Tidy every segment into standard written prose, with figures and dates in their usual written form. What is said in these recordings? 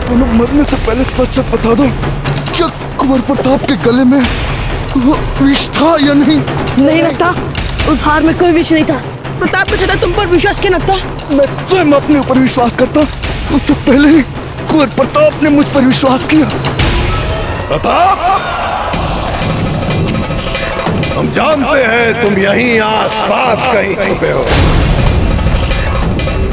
दोनों मरने से पहले सच बता दो, क्या कुंवर प्रताप के गले में वो विष था या नहीं? नहीं लगता, उस हार में कोई विष नहीं था। प्रताप को ज्यादा तुम पर विश्वास क्यों लगता? मैं स्वयं अपने ऊपर विश्वास करता, उससे पहले ही कुंवर प्रताप ने मुझ पर विश्वास किया। प्रताप, हम जानते हैं तुम यहीं आसपास कहीं छुपे हो।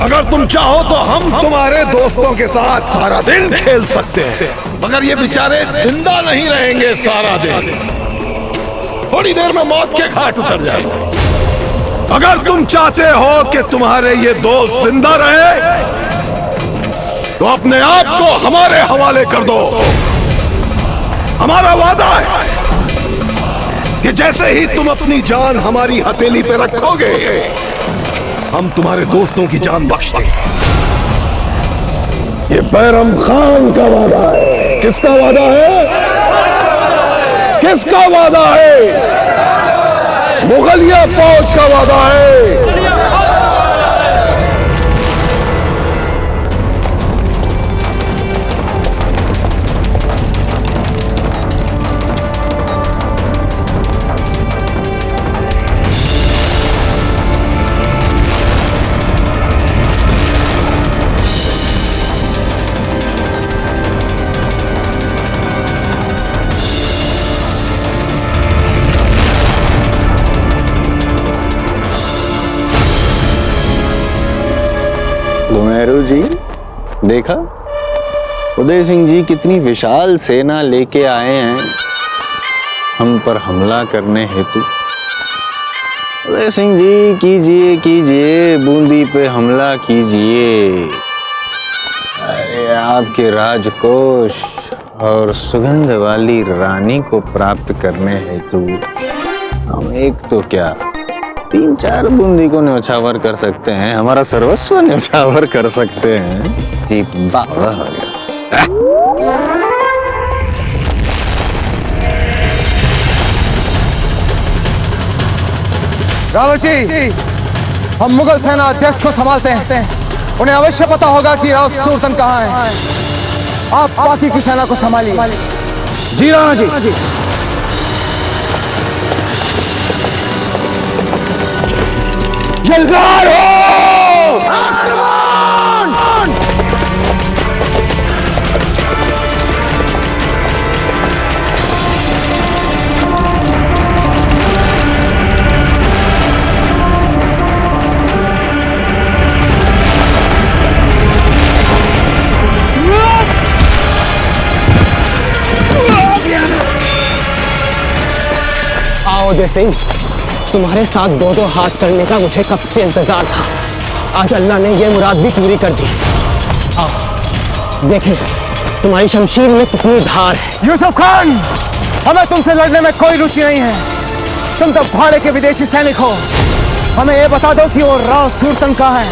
अगर तुम चाहो तो हम तुम्हारे दोस्तों के साथ सारा दिन खेल सकते हैं, मगर ये बेचारे जिंदा नहीं रहेंगे सारा दिन। थोड़ी देर में मौत के घाट उतर जाएंगे। अगर तुम चाहते हो कि तुम्हारे ये दोस्त जिंदा रहे तो अपने आप को हमारे हवाले कर दो। हमारा वादा है कि जैसे ही तुम अपनी जान हमारी हथेली पे रखोगे, हम तुम्हारे दोस्तों की जान बख्श देंगे। ये बैरम खान का वादा है। किसका वादा है? किसका वादा है? मुगलिया फौज का वादा है। घुमेरू जी, देखा उदय सिंह जी कितनी विशाल सेना लेके आए हैं हम पर हमला करने हेतु। उदय सिंह जी, कीजिए कीजिए, बूंदी पे हमला कीजिए। अरे आपके राजकोष और सुगंध वाली रानी को प्राप्त करने हेतु हम एक तो क्या 3-4 बूंदी को न्यौछावर कर सकते हैं, हमारा सर्वस्व न्यौछावर कर सकते हैं। जी बाबा हो गया। रावत जी, हम मुगल सेना अध्यक्ष को संभालते हैं। उन्हें अवश्य पता होगा कि राव सुरतन कहाँ है। आप बाकी की सेना को संभालिए। जी राणा जी। जलगार हो! आओ उदय सिंह, तुम्हारे साथ दो हाथ करने का मुझे कब से इंतजार था। आज अल्लाह ने यह मुराद भी पूरी कर दी। आओ देखें तुम्हारी शमशीर में कितनी धार है। यूसुफ खान, हमें तुमसे लड़ने में कोई रुचि नहीं है। तुम तो भाड़े के विदेशी सैनिक हो। हमें ये बता दो कि वो राव सुरतन कहाँ है।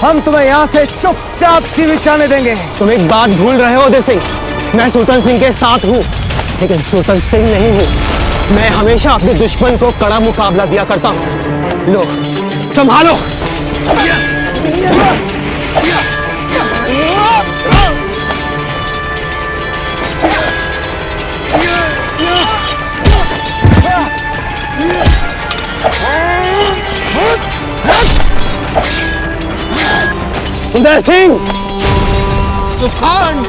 हम तुम्हें यहाँ से चुपचाप जीवित जाने देंगे। तुम एक बात भूल रहे हो उदय सिंह, मैं सुल्तान सिंह के साथ हूँ, लेकिन सुल्तान सिंह नहीं हूँ। मैं हमेशा अपने दुश्मन को कड़ा मुकाबला दिया करता हूँ। लो संभालो। उदय सिंह, तूफान,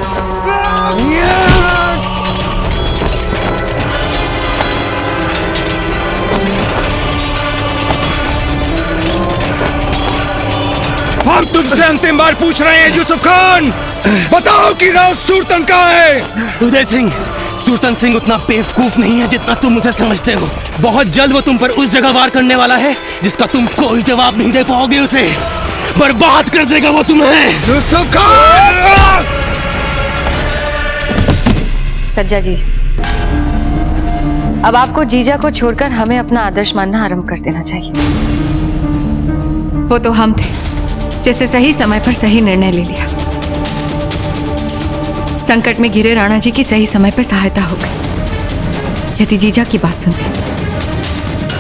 हम तुमसे अंतिम बार पूछ रहे हैं यूसुफ खान, बताओ कि राव सुरतन कहाँ है? उदय सिंह, सुल्तान सिंह उतना बेवकूफ नहीं है जितना तुम उसे समझते हो। बहुत जल्द वो तुम पर उस जगह वार करने वाला है जिसका तुम कोई जवाब नहीं दे पाओगे। उसे बर्बाद कर देगा वो तुम्हें। यूसुफ खान! सज्जा जीजा, अब आपको जीजा को छोड़कर हमें अपना आदर्श मानना आरंभ कर देना चाहिए। वो तो हम थे जैसे सही समय पर सही निर्णय ले लिया। संकट में घिरे राणा जी की सही समय पर सहायता हो गई। यदि जीजा की बात सुनते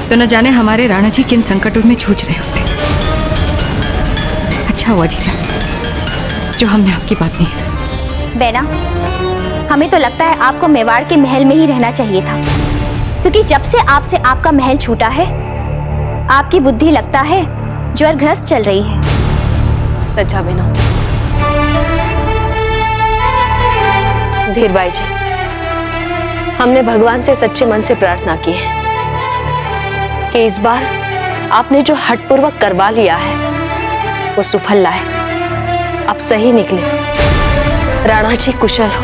तो न जाने हमारे राणा जी किन संकटों में जूझ रहे होते। अच्छा हुआ जीजा जो हमने आपकी बात नहीं सुनी। बेना, हमें तो लगता है आपको मेवाड़ के महल में ही रहना चाहिए था, क्योंकि जब से आपसे आपका महल छूटा है आपकी बुद्धि लगता है ज्वरग्रस्त चल रही है। सच्चा बेना। धीरबाई जी, हमने भगवान से सच्चे मन से प्रार्थना की है कि इस बार आपने जो हठपूर्वक करवा लिया है वो सुफल लाए, अब सही निकले, राणा जी कुशल हो।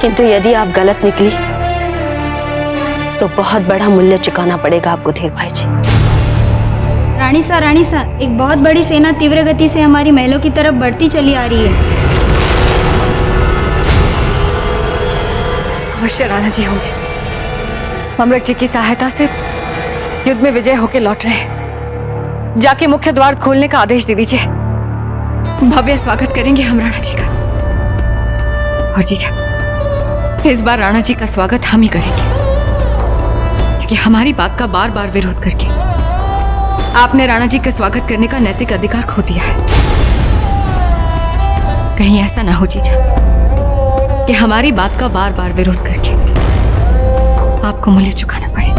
किंतु यदि आप गलत निकली तो बहुत बड़ा मूल्य चुकाना पड़ेगा आपको धीरबाई जी। रानी सा, एक बहुत बड़ी सेना तीव्र गति से हमारी महलों की तरफ बढ़ती चली आ रही है। अवश्य राणा जी होंगे। ममरक जी की सहायता से युद्ध में विजय होकर लौट रहे हैं। जाके मुख्य द्वार खोलने का आदेश दे दीजिए। भव्य स्वागत करेंगे हम राणा जी का। और जीजा, इस बार राणा जी का स्वागत हम ही करेंगे, क्योंकि हमारी बात का बार बार विरोध करके आपने राणा जी का स्वागत करने का नैतिक अधिकार खो दिया है। कहीं ऐसा ना हो जीजा कि हमारी बात का बार बार विरोध करके आपको मूल्य चुकाना पड़े।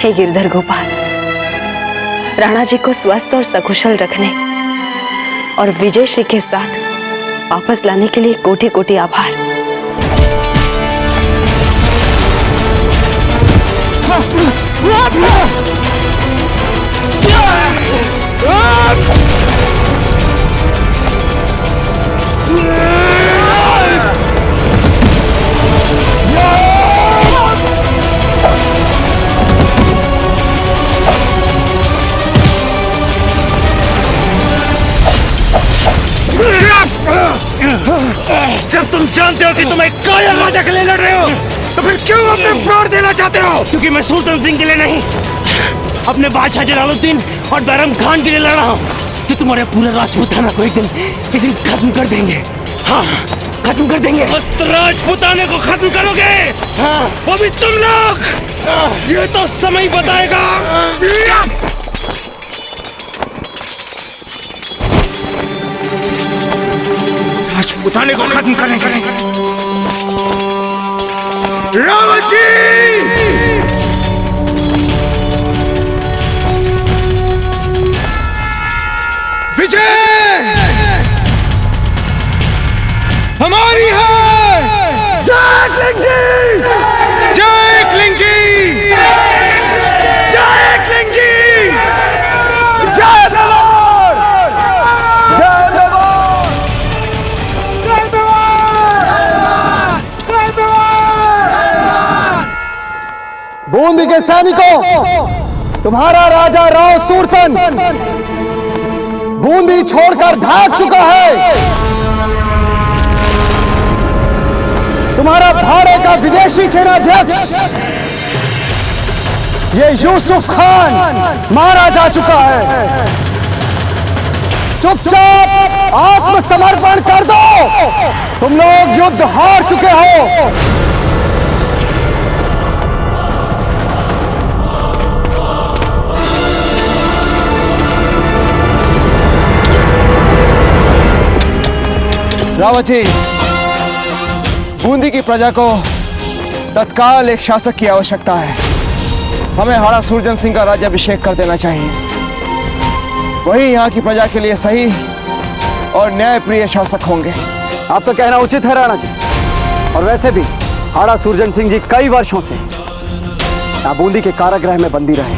हे गिरधर गोपाल, राणा जी को स्वस्थ और सकुशल रखने और विजयश्री के साथ वापस लाने के लिए कोटि कोटि आभार। जब तुम जानते हो कि तुम एक कायर राजा के लिए लड़ रहे हो तो फिर क्यों अपने प्राण देना चाहते हो? क्योंकि मैं सुल्तान सिंह के लिए नहीं, अपने बादशाह जलालुद्दीन और बैरम खान के लिए लड़ रहा हूँ, कि तुम्हारे पूरे राजपूताना को एक दिन खत्म कर देंगे। हाँ, खत्म कर देंगे। उस राजपूताने को खत्म करोगे? हाँ, वो भी तुम लोग? ये तो समय बताएगा। राजपूताने को खत्म करेंगे। रावण जी! विजय हमारी है। जय क्लिंग जी! जय क्लिंग जी! जय क्लिंग जी! जय मेवाड़! जय मेवाड़! जय मेवाड़! जय मेवाड़! बूंदी के सैनिकों, तुम्हारा राजा राव सूरतन बूंदी छोड़कर भाग चुका है। तुम्हारा भाड़े का विदेशी सेनाध्यक्ष ये यूसुफ खान मारा जा चुका है। चुपचाप आत्मसमर्पण कर दो, तुम लोग युद्ध हार चुके हो। रावत जी, बूंदी की प्रजा को तत्काल एक शासक की आवश्यकता है। हमें हाड़ा सूरजन सिंह का राज्याभिषेक कर देना चाहिए। वही यहाँ की प्रजा के लिए सही और न्यायप्रिय शासक होंगे। आपका कहना उचित है राणा जी, और वैसे भी हाड़ा सूरजन सिंह जी कई वर्षों से यहाँ बूंदी के कारागृह में बंदी रहे।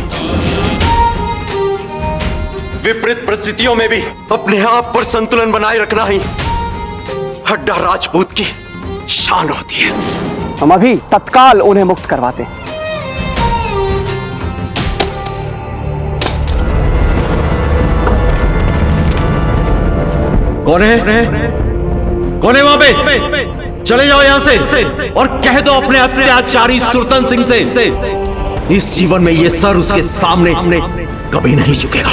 विपरीत परिस्थितियों में भी अपने आप पर संतुलन बनाए रखना ही हड्डा राजपूत की शान होती है। हम अभी तत्काल उन्हें मुक्त करवाते हैं। कौन है? कौन है वहां पे? चले जाओ यहां से और कह दो अपने अत्याचारी सुरतन सिंह से इस जीवन में ये सर उसके सामने कभी नहीं झुकेगा।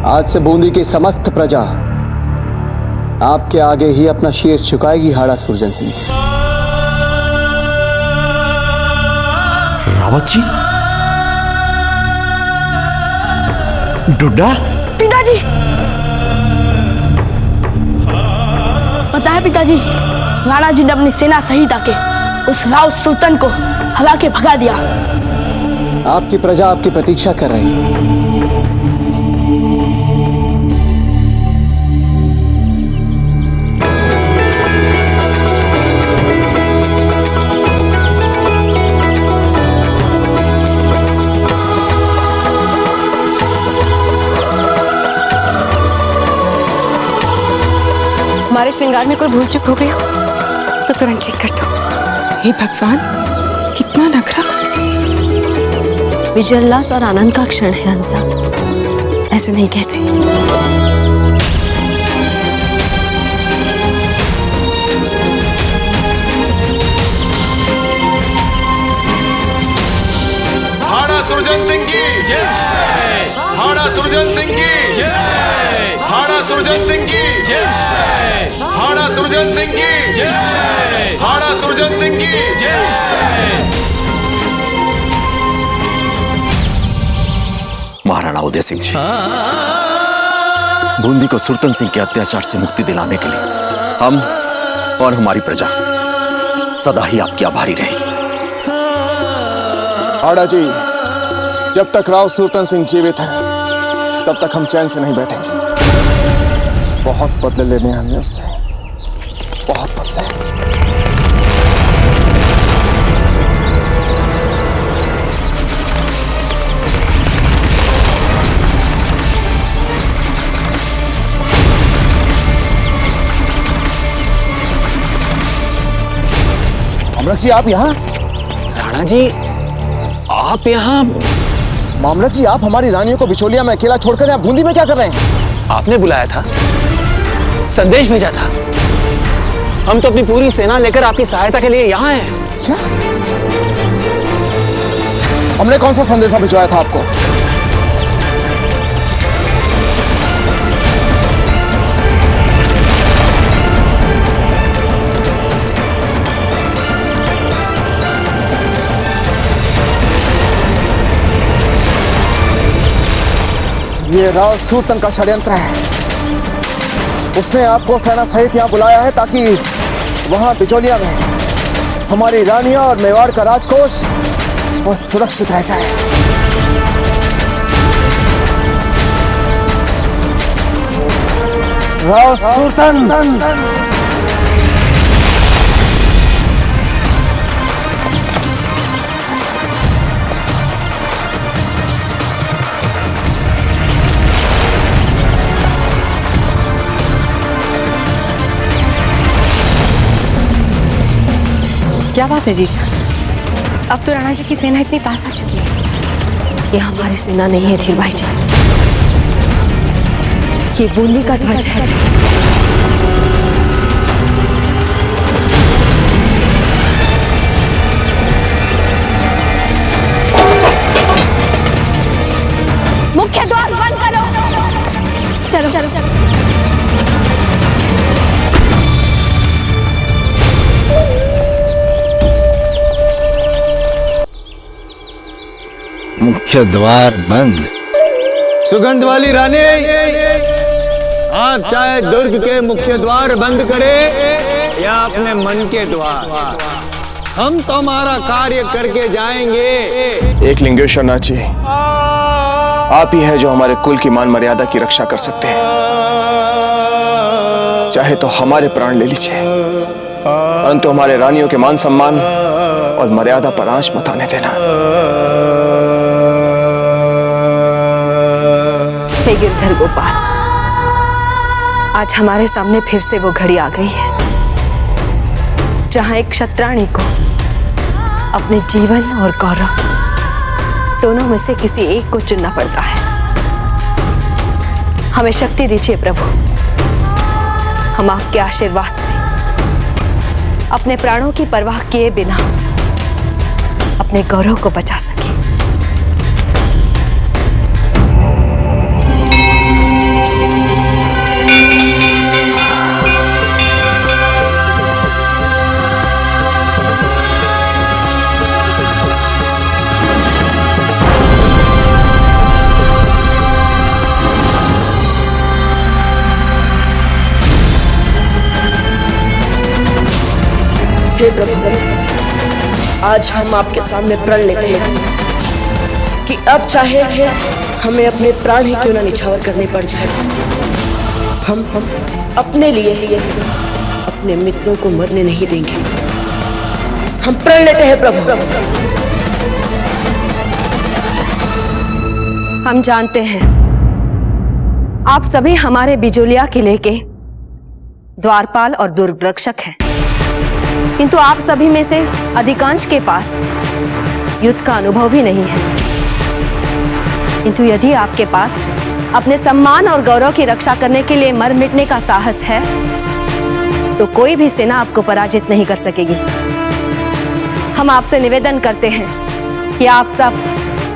आज से बूंदी की समस्त प्रजा आपके आगे ही अपना शीर झुकाएगी हाड़ा सुरजन सिंह जी। रावत जी, डुड्डा, पिताजी, पता है पिताजी, राणा जी ने अपनी सेना सहित आके उस राव सुल्तान को हवा के भगा दिया। आपकी प्रजा आपकी प्रतीक्षा कर रही है। हमारे श्रृंगार में कोई भूल चूक हो गई हो तो तुरंत ठीक कर दो। हे भगवान, कितना नखरा। विजय उल्लास और आनंद का क्षण है हंसा, ऐसे नहीं कहते। हाड़ा सुरजन सिंह की जय, हाड़ा सुरजन सिंह की जय, हाड़ा सुरजन सिंह की जय, हाड़ा सुरजन सिंह की जय, हाड़ा सुरजन सिंह की जय। महाराणा उदय सिंह जी, बूंदी को सुरतन सिंह के अत्याचार से मुक्ति दिलाने के लिए हम और हमारी प्रजा सदा ही आपकी आभारी रहेगी। हाड़ा जी, जब तक राव सुरतन सिंह जीवित हैं, तब तक हम चैन से नहीं बैठेंगे। बहुत बदले लेने हमने उससे, बहुत बदले। मामलत जी, आप यहाँ? राणा जी, आप यहाँ? मामलत जी, आप हमारी रानियों को बिचौलिया में अकेला छोड़कर यहाँ बूंदी में क्या कर रहे हैं? आपने बुलाया था, संदेश भेजा था। हम तो अपनी पूरी सेना लेकर आपकी सहायता के लिए यहाँ हैं। क्या? हमने कौन सा संदेशा भिजवाया था आपको? ये राव सुरतन का षड्यंत्र है। उसने आपको सेना सहित यहाँ बुलाया है ताकि वहां बिचौलिया में हमारी रानियां और मेवाड़ का राजकोष वो सुरक्षित रह जाए। राव सुरतन, क्या बात है जीजा, अब तो राणा जी की सेना इतनी पास आ चुकी है। ये हमारी सेना नहीं है धीर भाई जी, ये बूंदी का ध्वज है। मुख्य द्वार बंद करो। चलो चलो चलो। मुख्य द्वार बंद। सुगंध वाली रानी, आप चाहे दुर्ग के मुख्य द्वार बंद करें या अपने मन के द्वार, हम तो हमारा कार्य करके जाएंगे। एक लिंगेश्वर नाथ जी, आप ही हैं जो हमारे कुल की मान मर्यादा की रक्षा कर सकते हैं। चाहे तो हमारे प्राण ले लीजिए, परंतु हमारे रानियों के मान सम्मान और मर्यादा पर आंच मत आने देना। हे गिरधर गोपाल, आज हमारे सामने फिर से वो घड़ी आ गई है जहां एक क्षत्राणी को अपने जीवन और गौरव दोनों में से किसी एक को चुनना पड़ता है। हमें शक्ति दीजिए प्रभु, हम आपके आशीर्वाद से अपने प्राणों की परवाह किए बिना अपने गौरव को बचा सके। हे प्रभु, आज हम आपके सामने प्रण लेते हैं कि अब चाहे हमें अपने प्राण ही क्यों ना निछावर करने पड़ जाए, हम अपने लिए अपने मित्रों को मरने नहीं देंगे। हम प्रण लेते हैं प्रभु। हम जानते हैं आप सभी हमारे बिजोलिया किले के द्वारपाल और दुर्ग रक्षक हैं, किंतु आप सभी में से अधिकांश के पास युद्ध का अनुभव भी नहीं है। किंतु यदि आपके पास अपने सम्मान और गौरव की रक्षा करने के लिए मर मिटने का साहस है, तो कोई भी सेना आपको पराजित नहीं कर सकेगी। हम आपसे निवेदन करते हैं कि आप सब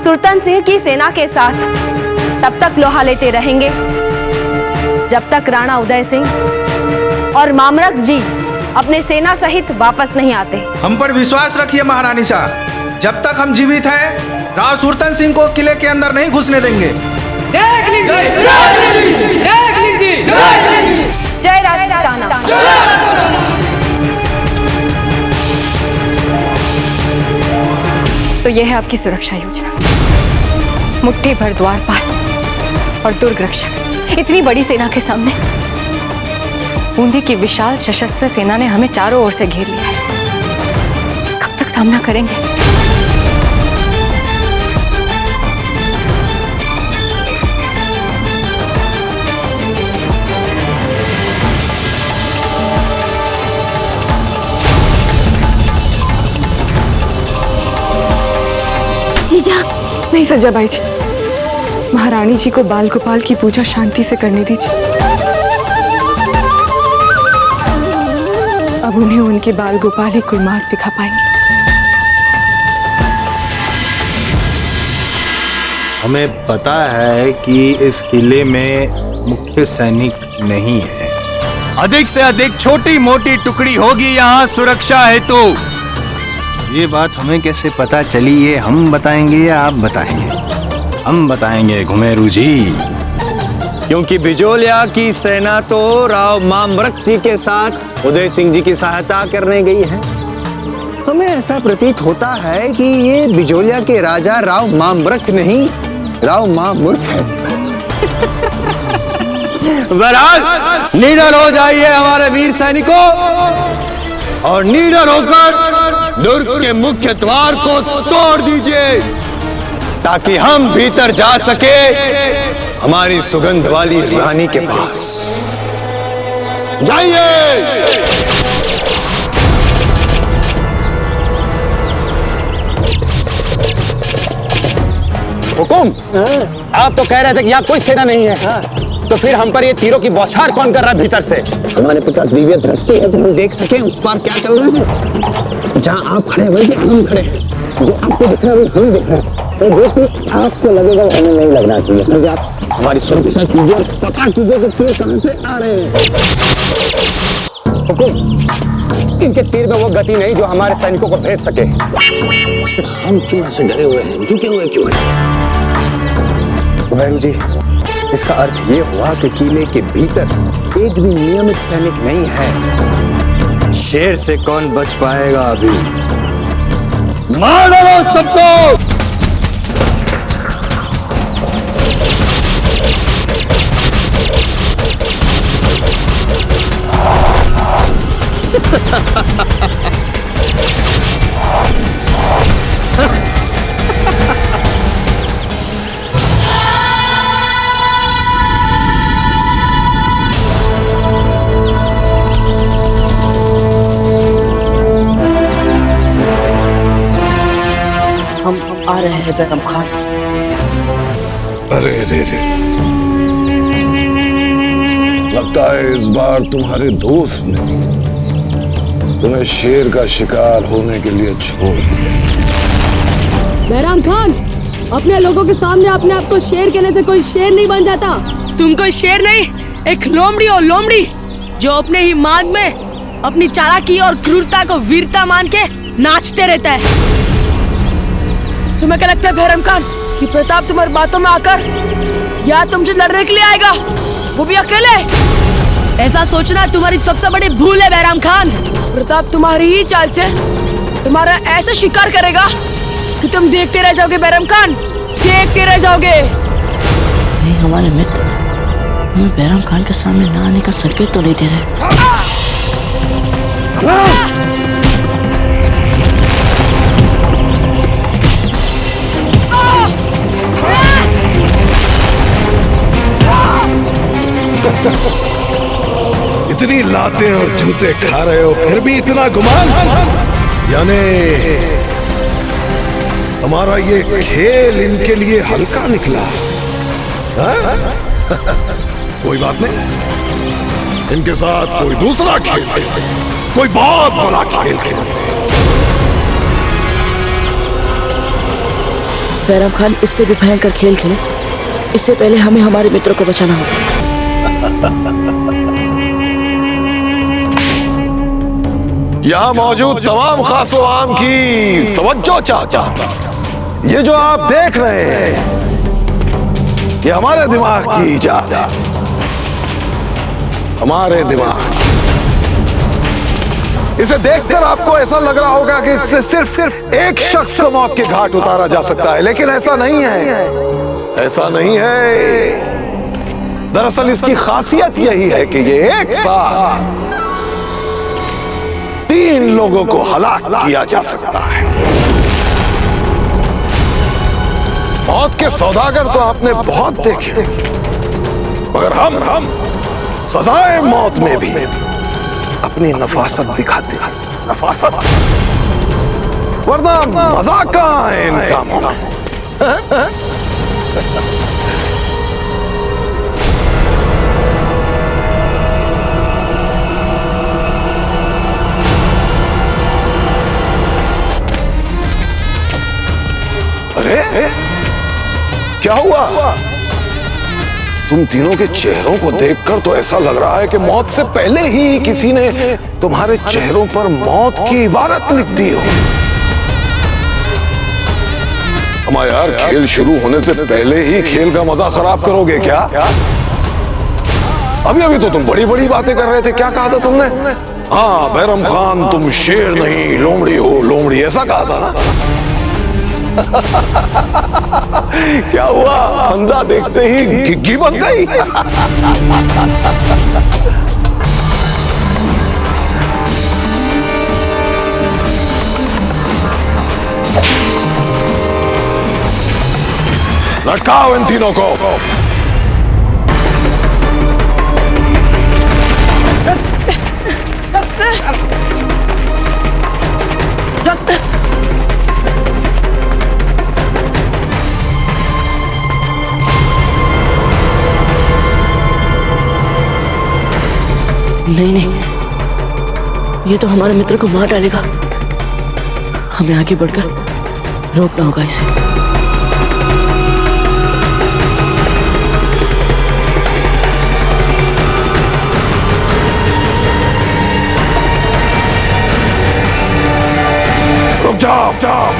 सुरतन सिंह की सेना के साथ तब तक लोहा लेते रहेंगे जब तक राणा उदय सिंह और मामरक जी अपने सेना सहित वापस नहीं आते। हम पर विश्वास रखिए महारानी साहब, जब तक हम जीवित हैं राव सुरतन सिंह को किले के अंदर नहीं घुसने देंगे। जय राजपूताना। तो यह है आपकी सुरक्षा योजना। मुट्ठी भर द्वारपाल और दुर्ग रक्षक, इतनी बड़ी सेना के सामने बूंदी की विशाल सशस्त्र सेना ने हमें चारों ओर से घेर लिया है। कब तक सामना करेंगे? जीजा, नहीं सजाबाई जी, महारानी जी को बाल गोपाल की पूजा शांति से करने दीजिए। अब उन्हें उनके बाल गोपाल ही कोई मार्ग दिखा पाएंगे। हमें पता है कि इस किले में मुख्य सैनिक नहीं है, अधिक से अधिक छोटी मोटी टुकड़ी होगी यहाँ सुरक्षा हेतु। ये बात हमें कैसे पता चली, ये हम बताएंगे या आप बताएंगे? हम बताएंगे घुमेरू जी, क्योंकि बिजोलिया की सेना तो राव मामरक जी के साथ उदय सिंह जी की सहायता करने गई है। हमें ऐसा प्रतीत होता है कि ये बिजोलिया के राजा राव मामरक नहीं, राव मामूर्ख है। बहरहाल निडर हो जाइए हमारे वीर सैनिकों, और निडर होकर दुर्ग के मुख्य द्वार को तोड़ दीजिए, ताकि हम भीतर जा सके हमारी सुगंध वाली रानी के पास। जाइए। हुकुम, आप तो कह रहे थे कि यहाँ कोई सेना नहीं है, तो फिर हम पर ये तीरों की बौछार कौन कर रहा है भीतर से? हमारे पास दिव्य दृष्टि है, जो हम देख सके उस पार क्या चल रहा है। जहाँ आप खड़े हुए हम खड़े हैं, जो आपको दिख रहा है हमें दिख रहा है, तो जो कि आपको लगेगा हमें नहीं लगना चाहिए। समझे? आप हमारी सुरक्षा कीजिए और पता कीजिए कि तीर कहां से आ रहे हैं। हुकुम, इनके तीर में वो गति नहीं जो हमारे सैनिकों को भेद सके। हम क्यों ऐसे डरे हुए हैं, झुके हुए क्यों हैं? घुमेरू जी, इसका अर्थ ये हुआ कि किले के भीतर एक भी नियमित सैनिक नहीं है। शेर से कौन बच पाएगा अभी? मार डालो सबको। हम आ रहे हैं बेगम खान। अरे रे रे, लगता है इस बार तुम्हारे दोस्त ने तुम्हें शेर का शिकार होने के लिए छोड़ दिया। बैराम खान, अपने लोगों के सामने अपने आप को शेर कहने से कोई शेर नहीं बन जाता। तुम कोई शेर नहीं, एक लोमड़ी हो, लोमड़ी जो अपने ही मार्ग में अपनी चालाकी और क्रूरता को वीरता मान के नाचते रहता है। तुम्हें क्या लगता है बैराम खान कि प्रताप तुम्हारी बातों में आकर या तुमसे लड़ने के लिए आएगा, वो भी अकेले? ऐसा सोचना तुम्हारी सबसे बड़ी भूल है बैराम खान। प्रताप तुम्हारी ही चाल से तुम्हारा ऐसा शिकार करेगा कि तुम देखते रह जाओगे बैराम खान, देखते रह जाओगे। नहीं, हमारे मित्र हमें बैराम खान के सामने ना आने का संकेत तो नहीं दे रहे। इतनी लातें और जूते खा रहे हो फिर भी इतना गुमान? यानी हमारा ये खेल इनके लिए हल्का निकला? कोई बात नहीं, इनके साथ कोई दूसरा खेल, कोई बहुत बड़ा खेल खेलते। बैराम खान, इससे भी भयंकर खेल खेले, इससे पहले हमें हमारे मित्रों को बचाना होगा। यहां मौजूद तमाम खासो आम की तवज्जो चाहता। ये जो आप देख रहे हैं ये हमारे दिमाग की इजाद है, हमारे दिमाग। इसे देखकर आपको ऐसा लग रहा होगा कि इससे सिर्फ एक शख्स को मौत के घाट उतारा जा सकता है, लेकिन ऐसा नहीं है, ऐसा नहीं है। दरअसल इसकी खासियत यही है कि ये एक साथ 3 लोगों को हलाक किया जा सकता है। मौत के सौदागर तो आपने बहुत देखे, मगर हम सजाए मौत में भी अपनी नफासत दिखाते हैं, नफासत, वरना मजा कहां है इन कामों में? अरे क्या हुआ? तुम तीनों के चेहरों को देखकर तो ऐसा लग रहा है कि मौत से पहले ही किसी ने तुम्हारे चेहरों पर मौत की इबारत लिख दी हो। हमारा यार, खेल शुरू होने से पहले ही खेल का मजा खराब करोगे क्या? अभी तो तुम बड़ी बड़ी बातें कर रहे थे। क्या कहा था तुमने? हाँ बैरम खान, तुम शेर नहीं लोमड़ी हो, लोमड़ी, ऐसा कहा था ना? क्या हुआ? फंदा देखते ही घिग्गी बन गई? लटकाओ इन तीनों को। नहीं, ये तो हमारे मित्र को मार डालेगा। हमें आगे बढ़कर रोकना होगा इसे। रुक जाओ।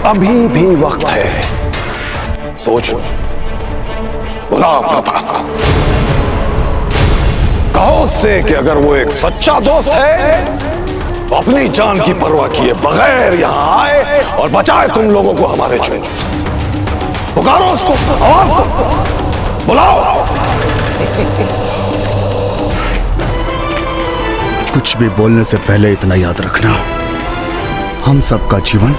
अभी भी वक्त है, सोच लो। बुलाओ प्रताप को, कहो उससे कि अगर वो एक सच्चा दोस्त है तो अपनी जान की परवाह किए बगैर यहां आए और बचाए तुम लोगों को हमारे चुंगल से। पुकारो उसको, आवाज दो, बुलाओ। कुछ भी बोलने से पहले इतना याद रखना, हम सबका जीवन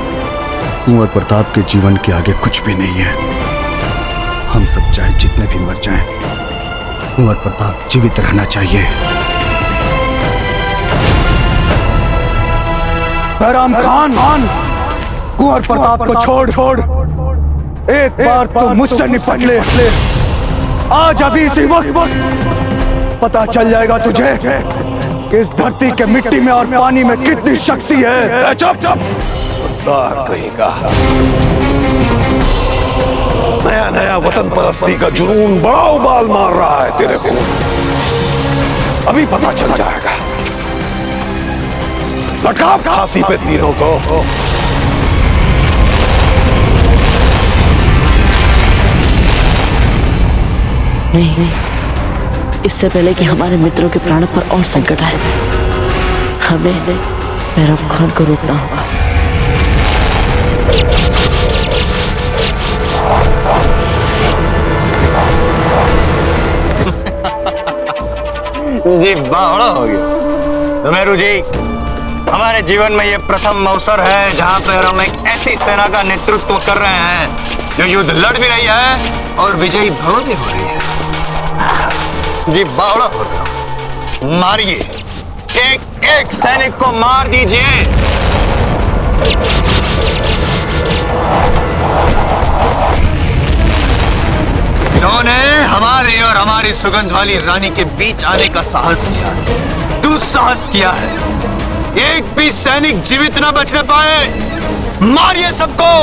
कुंवर प्रताप के जीवन के आगे कुछ भी नहीं है। हम सब चाहे जितने भी मर जाएं, कुंवर प्रताप जीवित रहना चाहिए। बैराम खान, कुंवर प्रताप को छोड़ एक बार तो मुझसे निपट ले। आज अभी इसी वक्त पता चल जाएगा तुझे कि इस धरती के मिट्टी में और पानी में कितनी शक्ति है। चुप गद्दार कहीं का। नया नया वतन परस्ती का जुनून बड़ा उबाल मार रहा है तेरे को। अभी पता चल जाएगा। लटका फांसी पे तीनों को। नहीं, इससे पहले कि हमारे मित्रों के प्राण पर और संकट आए, हमें भैरव खान को रोकना होगा। जी बड़ा हो गया। तो मेरू जी, हमारे जीवन में ये प्रथम अवसर है जहां पर हम एक ऐसी सेना का नेतृत्व कर रहे हैं जो युद्ध लड़ भी रही है और विजयी भव भी हो रही है। जी बड़ा हो गया। मारिए, एक एक सैनिक को मार दीजिए। इन्होंने हमारे और हमारी सुगंध वाली रानी के बीच आने का साहस किया, दुस्साहस किया है। एक भी सैनिक जीवित न बचने पाए। मारिए सबको।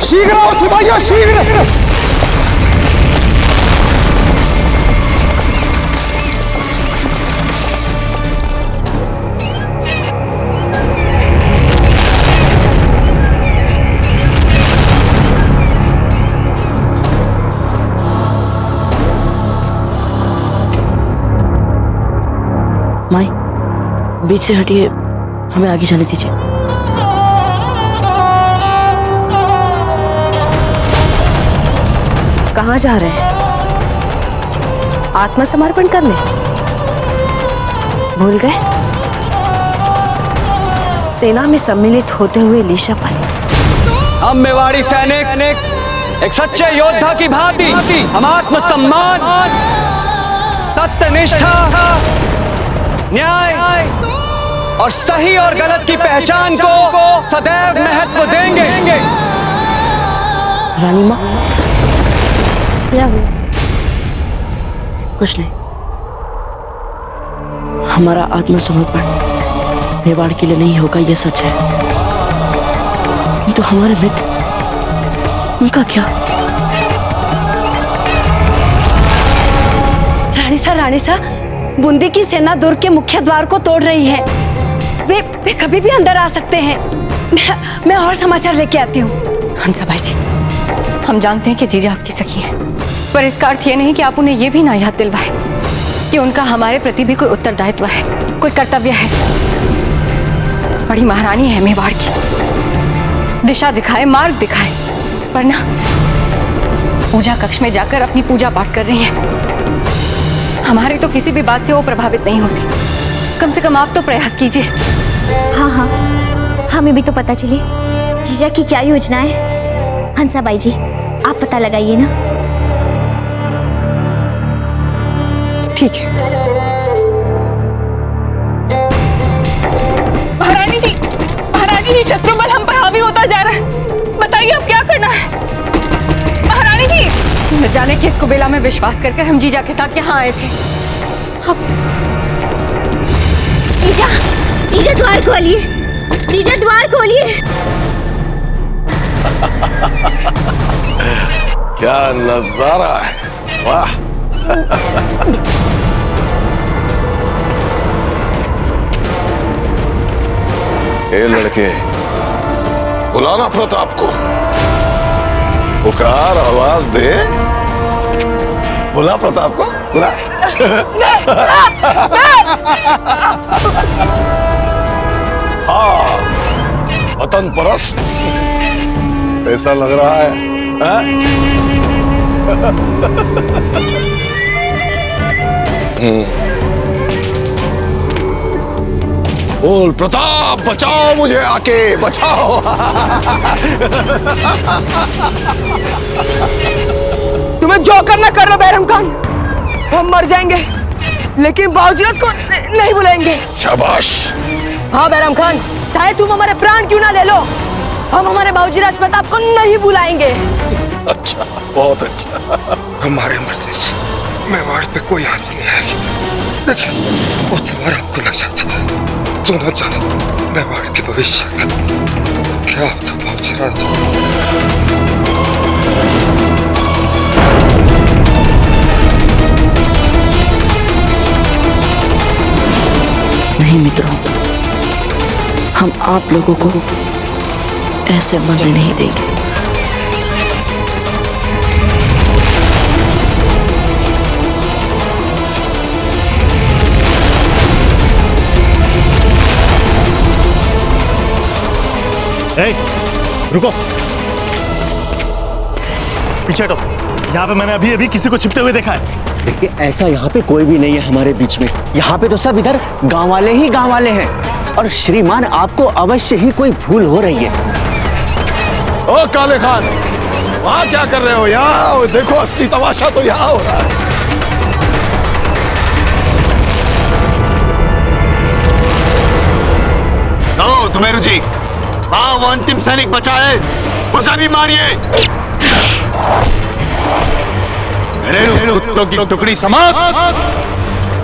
शीघ्र आओ सिपाहियों, शीघ्र। माई, बीच से हटिए, हमें आगे जाने दीजिए। कहाँ जा रहे हैं? आत्मसमर्पण करने? भूल गए? सेना में सम्मिलित होते हुए ली शपथ। हम मेवाड़ी सैनिक एक सच्चे योद्धा की भांति हम आत्मसम्मान, सत्यनिष्ठा, न्याय और सही और गलत की पहचान को सदैव महत्व देंगे। रानी माँ, क्या हुआ? कुछ नहीं। हमारा आत्मसमर्पण मेवाड़ के लिए नहीं होगा, ये सच है। ये तो हमारे मित्र, उनका क्या? रानी सा, बूंदी की सेना दुर्ग के मुख्य द्वार को तोड़ रही है। वे कभी भी अंदर आ सकते हैं। मैं और समाचार लेके आती हूँ। हंसाबाई जी, हम जानते हैं कि जीजा आपकी सखी है, पर इसका अर्थ ये नहीं कि आप उन्हें ये भी ना याद दिलवाए कि उनका हमारे प्रति भी कोई उत्तरदायित्व है, कोई कर्तव्य है। बड़ी महारानी है मेवाड़ की, दिशा दिखाए, मार्ग दिखाए, पर ना पूजा कक्ष में जाकर अपनी पूजा पाठ कर रही हैं। हमारे तो किसी भी बात से वो प्रभावित नहीं होती। कम से कम आप तो प्रयास कीजिए। हाँ, हमें भी तो पता चले जीजा की क्या योजना है। हंसाबाई जी, आप पता लगाइए ना। ठीक है। महारानी जी, शत्रु बल हम पर हावी होता जा रहा है। बताइए अब क्या करना है? महारानी जी, न जाने किस कुबेला में विश्वास करके हम जीजा के साथ यहाँ आए थे। जीजा द्वार खोलिए, जीजा द्वार खोलिए। क्या नजारा है, वाह। ए लड़के, बुलाना प्रताप को। पुकार, आवाज दे। बुला प्रताप को, बुला। हाँ, वतन परस्त कैसा लग रहा है? बोल प्रताप, बचाओ मुझे, आके बचाओ। तुम्हें जो करना कर लो बैरम खान, हम मर जाएंगे लेकिन बावजीराज को नहीं बुलाएंगे। शाबाश। हाँ बैराम खान, चाहे तुम हमारे प्राण क्यों ना ले लो, हम हमारे बावजीराज प्रताप को नहीं बुलाएंगे। अच्छा, बहुत अच्छा। हमारे मरने से मेवाड़ पे कोई हानि नहीं आएगी, लेकिन वो तुम्हारा आपको लग जाता है। तू न जाने मेवाड़ के भविष्य का क्या होता बावजीराज। नहीं मित्रों, हम आप लोगों को ऐसे मरने नहीं देंगे। रुको, पीछे हटो। यहाँ पे मैंने अभी अभी किसी को छिपते हुए देखा है। देखिए, ऐसा यहाँ पे कोई भी नहीं है हमारे बीच में। यहाँ पे तो सब इधर गांव वाले ही गांव वाले हैं। और श्रीमान, आपको अवश्य ही कोई भूल हो रही है। ओ काले खान, वहाँ क्या कर रहे हो? यहाँ आओ, देखो असली तमाशा तो यहाँ हो रहा है। तुमेरु जी, हाँ वो अंतिम सैनिक बचा है, उसे भी मारिए। कुत्तों की टुकड़ी समाप्त।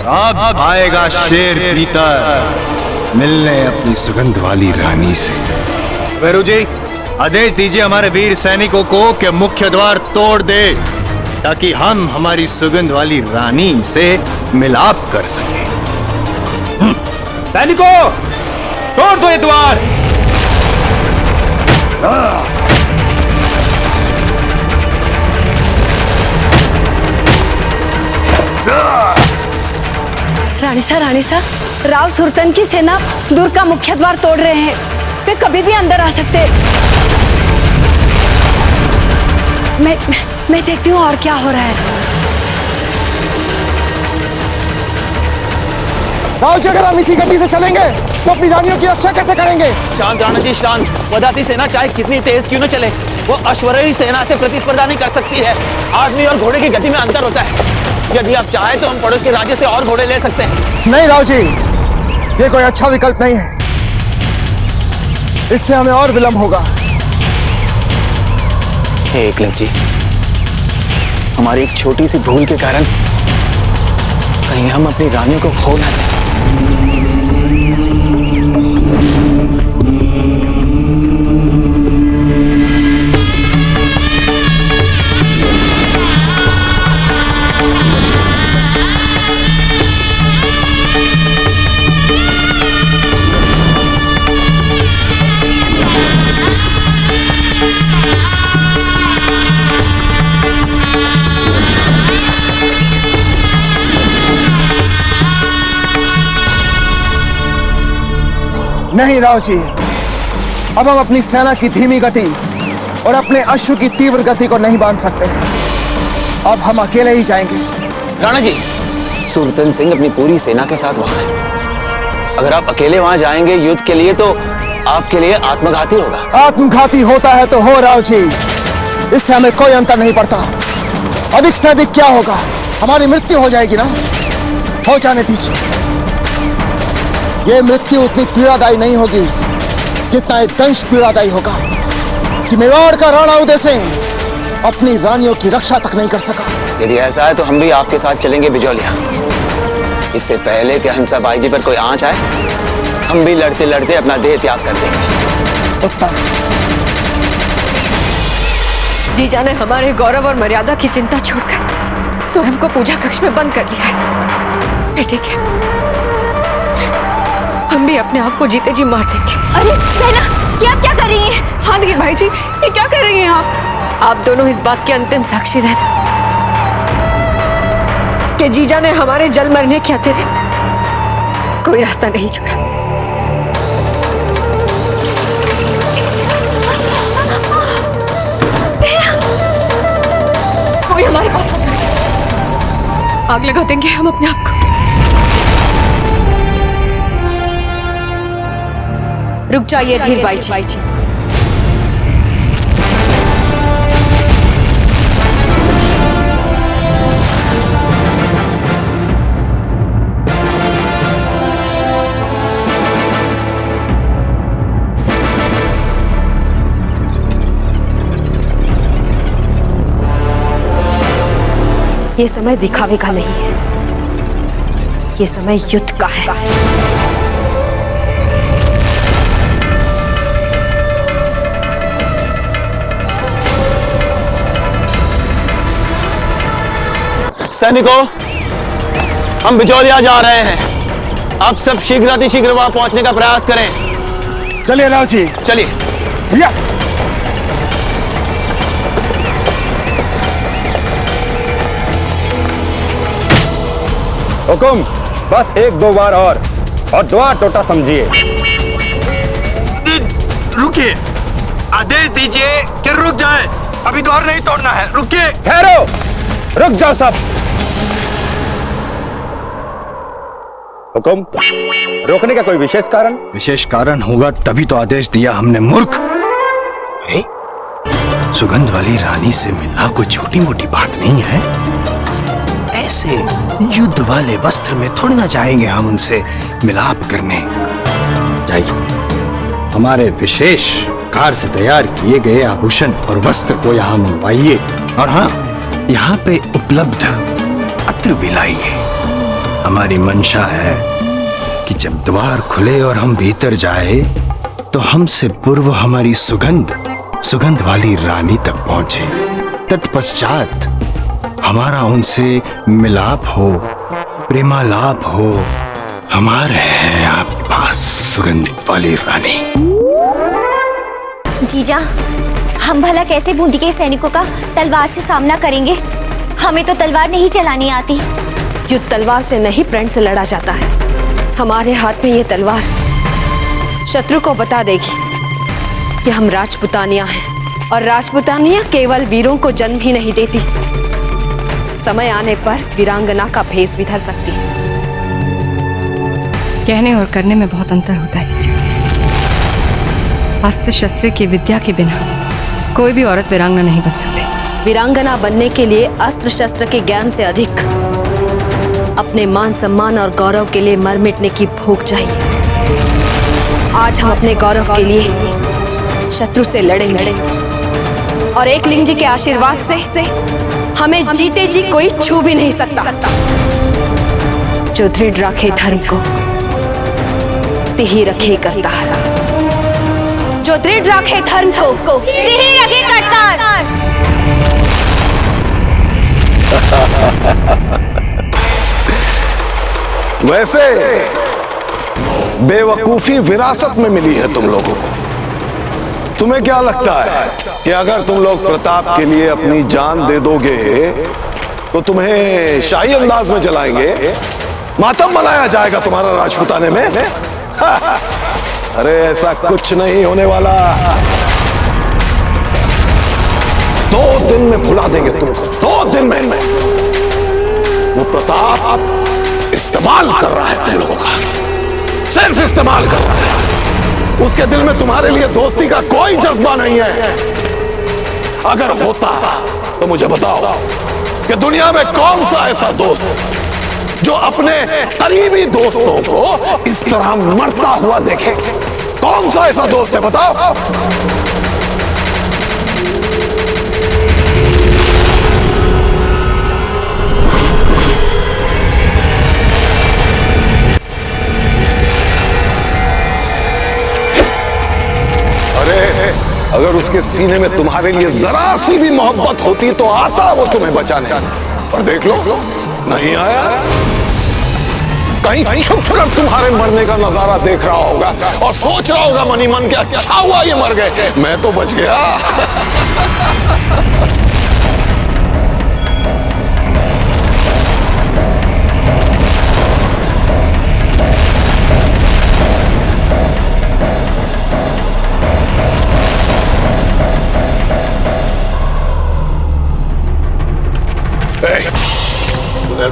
अब आएगा शेर भीतर मिलने अपनी सुगंध वाली रानी से। तुमेरु जी, आदेश दीजिए हमारे वीर सैनिकों को कि मुख्य द्वार तोड़ दे, ताकि हम हमारी सुगंध वाली रानी से मिलाप कर सकें। सैनिकों, तोड़ दो ये द्वार। रानी सा, राव सुरतन की सेना दुर्ग का मुख्य द्वार तोड़ रहे हैं। वे कभी भी अंदर आ सकते। मैं देखती हूँ और क्या हो रहा है। राव जी, अगर हम इसी गति से चलेंगे तो अपनी रानियों की रक्षा कैसे करेंगे? शांत राणा जी, शांत। वदाती सेना चाहे कितनी तेज क्यों न चले, वो अश्वरोही सेना से प्रतिस्पर्धा नहीं कर सकती है। आदमी और घोड़े की गति में अंतर होता है। यदि आप चाहें तो हम पड़ोस के राज्य से और घोड़े ले सकते हैं। नहीं राव जी, ये कोई अच्छा विकल्प नहीं है। इससे हमें और विलंब होगा। एकलव जी, हमारी एक छोटी सी भूल के कारण कहीं हम अपनी रानियों को खो ना दें। नहीं राव जी, अब हम अपनी सेना की धीमी गति और अपने अश्व की तीव्र गति को नहीं बांध सकते। अब हम अकेले ही जाएंगे। राणा जी, सुरतन सिंह अपनी पूरी सेना के साथ वहां है। अगर आप अकेले वहां जाएंगे युद्ध के लिए तो आपके लिए आत्मघाती होगा। आत्मघाती होता है तो हो राव जी, इससे हमें कोई अंतर नहीं पड़ता। अधिक से अधिक क्या होगा, हमारी मृत्यु हो जाएगी ना। हो जाने दीजिए। ये मृत्यु उतनी पीड़ादायी नहीं होगी जितना एक दंश पीड़ादायी होगा कि मेवाड़ का राणा उदय सिंह अपनी रानियों की रक्षा तक नहीं कर सका। यदि ऐसा है तो हम भी आपके साथ चलेंगे बिजौलिया। इससे पहले कि हंसाबाई जी पर कोई आंच आए, हम भी लड़ते लड़ते अपना देह त्याग कर देंगे। उत्तम। जीजा ने हमारे गौरव और मर्यादा की चिंता छोड़कर स्वयं को पूजा कक्ष में बंद कर लिया है। ठीक है, हम भी अपने आप को जीते जी मार देंगे। अरे बहना, क्या क्या कर रही हैं? हाँ देखिए भाई जी, ये क्या कर रही हैं आप दोनों इस बात के अंतिम साक्षी रहना कि जीजा ने हमारे जल मरने के अतिरिक्त कोई रास्ता नहीं छोड़ा। कोई हमारे पास आग लगा देंगे हम अपने आप को। रुक जाइए धीर बाई जी। ये समय दिखावे का नहीं है, ये समय युद्ध का है। सैनिकों, हम बिजौलिया जा रहे हैं। आप सब शीघ्र वहां पहुंचने का प्रयास करें। चलिए राव जी, चलिए भैया। हुकुम, बस एक दो बार और दुआ टोटा समझिए। रुकिए, आदेश दीजिए कि रुक जाए। अभी द्वार नहीं तोड़ना है, रुकिए। ठहरो, रुक जाओ सब। हुकुम, रोकने का कोई विशेष कारण? विशेष कारण होगा तभी तो आदेश दिया हमने, मूर्ख। अरे, सुगंध वाली रानी से मिलना कोई छोटी मोटी बात नहीं है। ऐसे युद्ध वाले वस्त्र में थोड़ी ना जाएंगे हम उनसे मिलाप करने। जाइए, हमारे विशेष कार से तैयार किए गए आभूषण और वस्त्र को यहाँ मंगवाइए, और हाँ, यहाँ पे उपलब्ध अत्र भी लाइए। हमारी मंशा है कि जब द्वार खुले और हम भीतर जाए तो हमसे पूर्व हमारी सुगंध वाली रानी तक पहुंचे। तत्पश्चात हमारा उनसे मिलाप हो, प्रेमालाप हो। हमारे हैं आपके पास सुगंध वाली रानी। जीजा, हम भला कैसे बूंदी के सैनिकों का तलवार से सामना करेंगे? हमें तो तलवार नहीं चलानी आती। युद्ध तलवार से नहीं, प्रण से लड़ा जाता है। हमारे हाथ में ये तलवार शत्रु को बता देगी कि हम राजपुतानिया हैं, और राजपुतानिया केवल वीरों को जन्म ही नहीं देती, समय आने पर वीरांगना का भेष भी धर सकती है। कहने और करने में बहुत अंतर होता है जीजा। अस्त्र शस्त्र की विद्या के बिना कोई भी औरत वीरांगना नहीं बन सकती। वीरांगना बनने के लिए अस्त्र शस्त्र के ज्ञान से अधिक अपने मान सम्मान और गौरव के लिए मर मिटने की भूख चाहिए। आज हम अपने गौरव के लिए शत्रु से लड़ेंगे, और एक लिंग जी के आशीर्वाद से हमें जीते जी कोई छू भी नहीं सकता। जो दृढ़ रखे धर्म को तिही रखे करतार, जो दृढ़ रखे धर्म को तिही रखे करतार। वैसे बेवकूफी विरासत में मिली है तुम लोगों को। तुम्हें क्या लगता है कि अगर तुम लोग प्रताप के लिए अपनी जान दे दोगे तो तुम्हें शाही अंदाज में जलाएंगे, मातम मनाया जाएगा तुम्हारा राजपुताने में? अरे ऐसा कुछ नहीं होने वाला। 2 दिन में भुला देंगे तुमको, 2 दिन में। वो प्रताप इस्तेमाल कर रहा है तुम लोगों का, सिर्फ इस्तेमाल कर रहा है। उसके दिल में तुम्हारे लिए दोस्ती का कोई जज्बा नहीं है। अगर होता तो मुझे बताओ कि दुनिया में कौन सा ऐसा दोस्त जो अपने करीबी दोस्तों को इस तरह मरता हुआ देखे? कौन सा ऐसा दोस्त है, बताओ? अगर उसके सीने में तुम्हारे लिए जरा सी भी मोहब्बत होती तो आता वो तुम्हें बचाने, पर देख लो, नहीं आया। कहीं छुप कर तुम्हारे मरने का नजारा देख रहा होगा और सोच रहा होगा मनी मन के, अच्छा हुआ ये मर गए, मैं तो बच गया।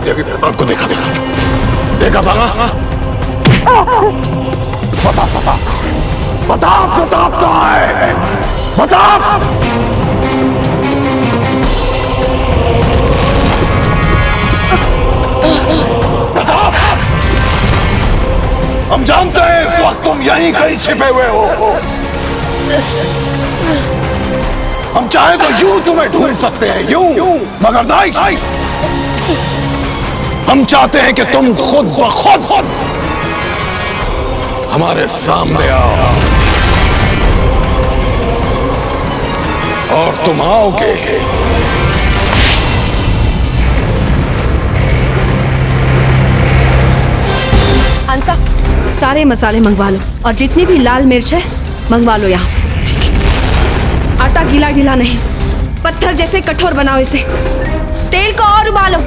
अभी प्रताप को देखा था ना? प्रताप कहाँ है? प्रताप! हम जानते हैं इस वक्त तुम यहीं कहीं छिपे हुए हो। हम चाहे तो यूं तुम्हें ढूंढ सकते हैं, यूं, मगर नहीं। हम चाहते हैं कि तुम खुद ब खुद हमारे सामने आओ, और तुम आओगे हंसा, सारे मसाले मंगवा लो और जितनी भी लाल मिर्च है मंगवा लो यहाँ। आटा गीला ढीला नहीं, पत्थर जैसे कठोर बनाओ इसे। तेल को और उबालो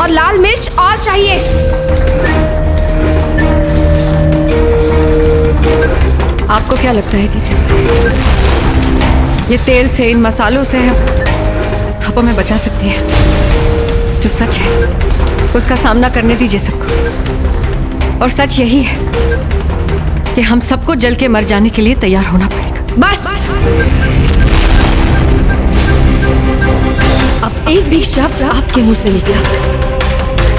और लाल मिर्च और चाहिए। आपको क्या लगता है जीजा, ये तेल से, इन मसालों से आप हमें बचा सकती है? जो सच है उसका सामना करने दीजिए सबको। और सच यही है कि हम सबको जल के मर जाने के लिए तैयार होना पड़ेगा। बस अब एक भी शब्द आपके मुंह से निकला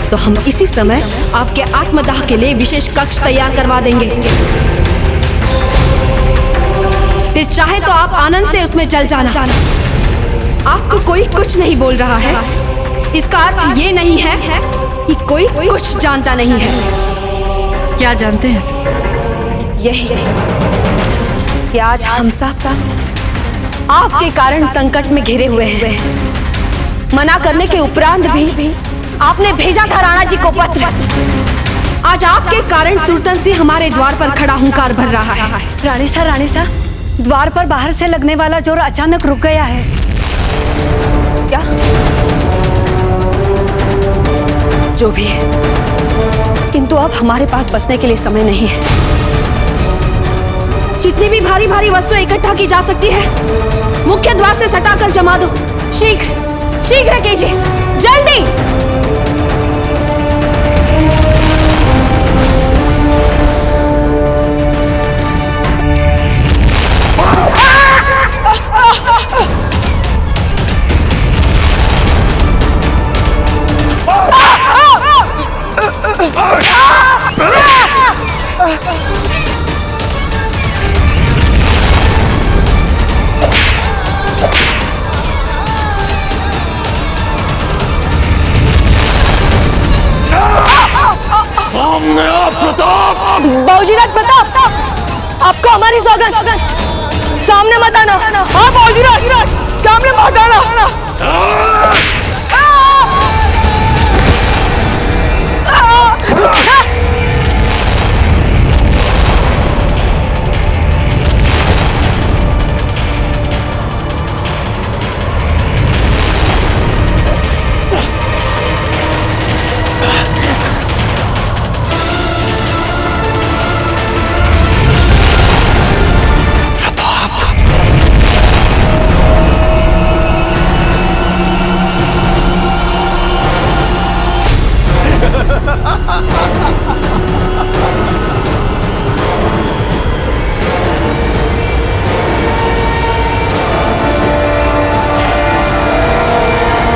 तो हम इसी समय आपके आत्मदाह के लिए विशेष कक्ष तैयार करवा देंगे। फिर चाहे तो आप आनंद से उसमें चल जाना। आपको कोई कुछ नहीं बोल रहा है, इसका अर्थ ये नहीं है कि कोई कुछ जानता नहीं है। क्या जानते हैं सब? यही कि आज हम सब आपके कारण संकट में घिरे हुए हैं। मना करने के उपरांत भी आपने भेजा था राणा जी को पत्र। आज आपके कारण सुरतन सिंह हमारे द्वार पर खड़ा हुंकार भर रहा है। रानी सा, द्वार पर बाहर से लगने वाला जोर अचानक रुक गया है। क्या? जो भी है, किंतु अब हमारे पास बचने के लिए समय नहीं है। जितनी भी भारी भारी वस्तु इकट्ठा की जा सकती है मुख्य द्वार से सटाकर जमा दो। शीघ्र कीजिए, जल्दी। सामने आ प्रताप। बाबूजीराज प्रताप, आपको हमारी सौगंध, सामने मत आना। हाँ बाबूजीराज, सामने मत आना।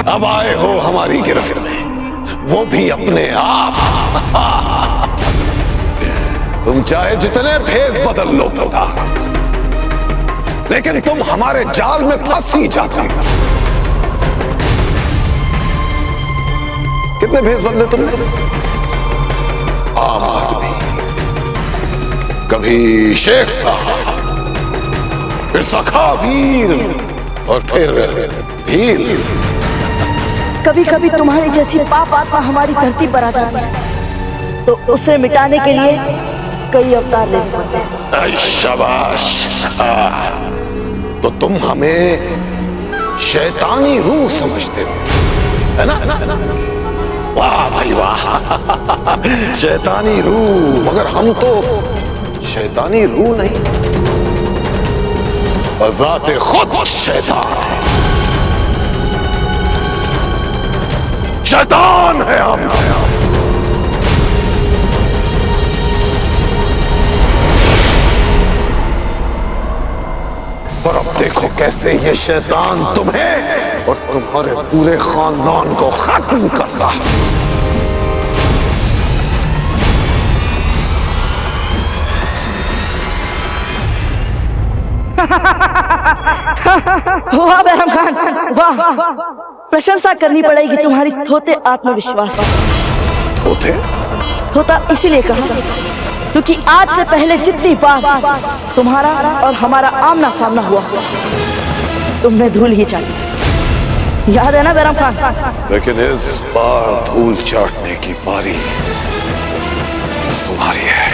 अब आए हो हमारी गिरफ्त में, वो भी अपने आप। तुम चाहे जितने भेष बदल लो प्रताप, लेकिन तुम हमारे जाल में फंस ही जाते हो। कितने भेष बदले तुमने? आम आदमी, कभी शेख साहब, फिर सखा वीर, और फिर भील। कभी कभी तुम्हारी जैसी पाप आत्मा हमारी धरती पर आ जाती है तो उसे मिटाने के लिए कई अवतार लेने पड़ते हैं। शाबाश। तो तुम हमें शैतानी रूह समझते हो, है ना? वाह भाई वाह, शैतानी रूह। मगर हम तो शैतानी रूह नहीं, बज़ाते खुद शैतान है। शैतान है हम। और अब देखो कैसे ये शैतान तुम्हें और तुम्हारे पूरे खानदान को खत्म करता है। वाह बैरम खान, वाह। प्रशंसा करनी पड़ेगी तुम्हारी थोते आत्मविश्वास की। थोते? थोता इसीलिए कहा क्योंकि आज से पहले जितनी बार तुम्हारा और हमारा आमना सामना हुआ तुमने धूल ही चाटी। याद है ना बैरम खान? लेकिन इस बार धूल चाटने की बारी तुम्हारी है।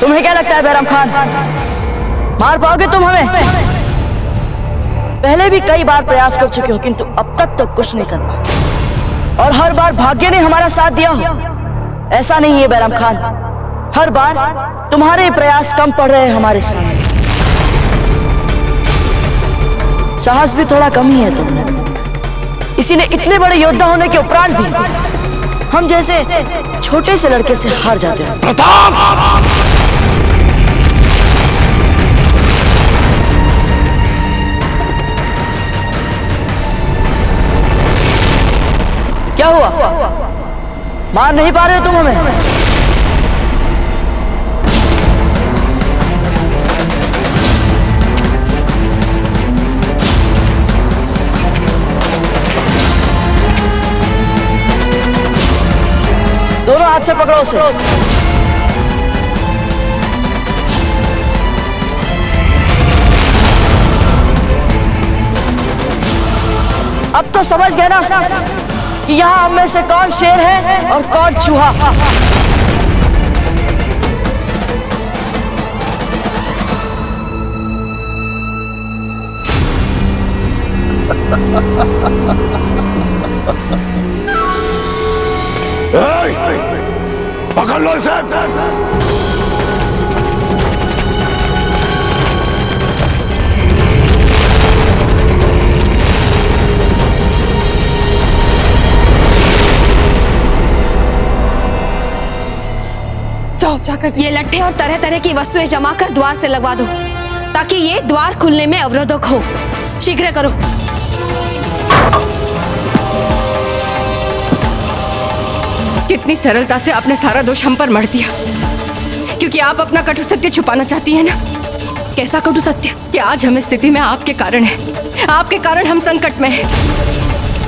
तुम्हें क्या लगता है बैरम खान, मार पाओगे तुम हमें? पहले भी कई बार प्रयास कर चुके हो किंतु अब तक तो कुछ नहीं कर पाए और हर बार भाग्य ने हमारा साथ दिया हो। ऐसा नहीं है बैरम खान, हर बार तुम्हारे प्रयास कम पड़ रहे हैं हमारे सामने। साहस भी थोड़ा कम ही है तुमने, इसीलिए इतने बड़े योद्धा होने के उपरांत भी हम जैसे छोटे से लड़के से हार जाते हैं। प्रताप! क्या हुआ, मार नहीं पा रहे हो तुम हमें? दोनों हाथ से पकड़ो उसे। अब तो समझ गए ना कि यहाँ हम में से कौन शेर है और कौन चूहा। पकड़ लो इसे। ये लट्ठे और तरह तरह की वस्तुएं जमा कर द्वार से लगवा दो ताकि ये द्वार खुलने में अवरोधक हो। शीघ्र करो। कितनी सरलता से आपने सारा दोष हम पर मढ़ दिया क्योंकि आप अपना कटु सत्य छुपाना चाहती हैं ना। कैसा कटु सत्य? कि आज हम इस स्थिति में आपके कारण हैं, आपके कारण हम संकट में हैं।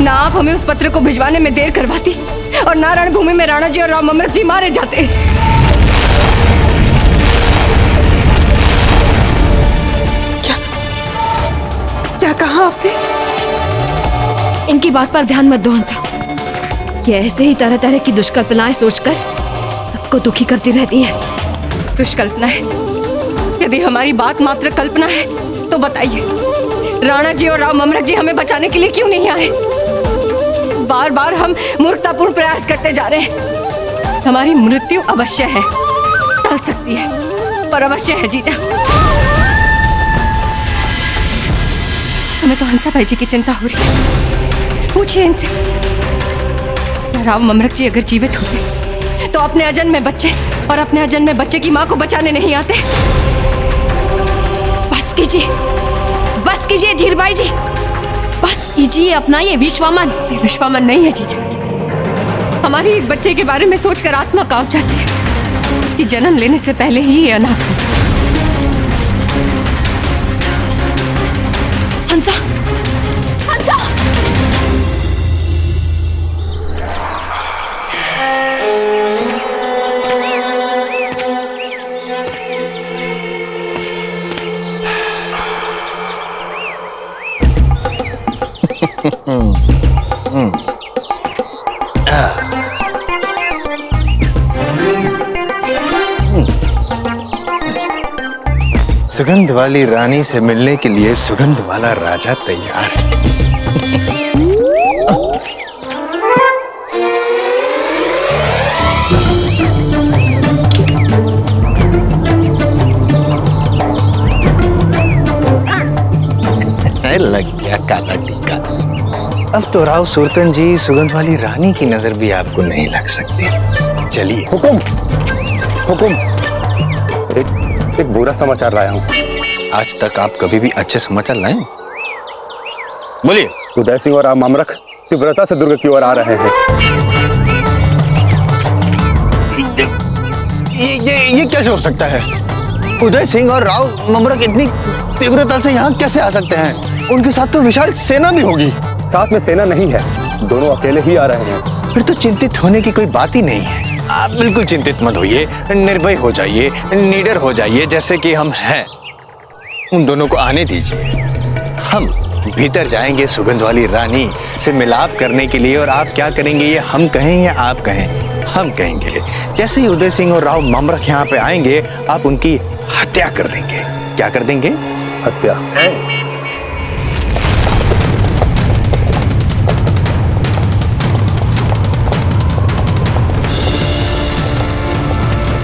ना आप हमें उस पत्र को भिजवाने में देर करवाती और ना रणभूमि में राणा जी और राम अमृत जी मारे जाते। क्या कहा आपने? इनकी बात पर ध्यान मत दो हंसा। ये ऐसे ही तरह तरह की दुष्कल्पनाएं सोचकर सबको दुखी करती रहती है। दुष्कल्पनाएं? यदि हमारी बात मात्र कल्पना है तो बताइए, राणा जी और राम अमृत जी हमें बचाने के लिए क्यों नहीं आए? बार बार हम मूर्खतापूर्ण प्रयास करते जा रहे हैं। हमारी मृत्यु अवश्य है, टल सकती है पर अवश्य है जीजा। हमें तो हंसा भाई जी की चिंता हो रही है। पूछिए इनसे, राम अमृत जी अगर जीवित होते तो अपने अजन्मे बच्चे और अपने अजन्मे बच्चे की मां को बचाने नहीं आते। बस कीजिए, बस कीजिए धीरबाई जी, बस कीजिए अपना ये विश्वामन। विश्वामन नहीं है जीजा। हमारी इस बच्चे के बारे में सोचकर आत्मा कांप जाती है कि जन्म लेने से पहले ही ये अनाथ हो। हंसा, हंसा! सुगंध वाली रानी से मिलने के लिए सुगंध वाला राजा तैयार है। लग गया काला टीका। अब तो राव सुरतन जी सुगंध वाली रानी की नजर भी आपको नहीं लग सकती। चलिए। हुकुम हुकुम, एक बुरा समाचार लाया हूँ। आज तक आप कभी भी अच्छे समाचार लाए? बोलिए। उदय सिंह और राम मामरख तीव्रता से दुर्ग की ओर आ रहे हैं। ये कैसे हो सकता है? उदय सिंह और राव मामरख इतनी तीव्रता से यहाँ कैसे आ सकते हैं? उनके साथ तो विशाल सेना भी होगी। साथ में सेना नहीं है, दोनों अकेले ही आ रहे हैं। फिर तो चिंतित होने की कोई बात ही नहीं है। आप बिल्कुल चिंतित मत होइए, निर्भय हो जाइए, निडर हो जाइए जैसे कि हम हैं। उन दोनों को आने दीजिए। हम भीतर जाएंगे सुगंध वाली रानी से मिलाप करने के लिए, और आप क्या करेंगे ये हम कहें या आप कहें? हम कहेंगे। जैसे ही उदय सिंह और राव मामरख यहाँ पे आएंगे, आप उनकी हत्या कर देंगे। क्या कर देंगे? हत्या।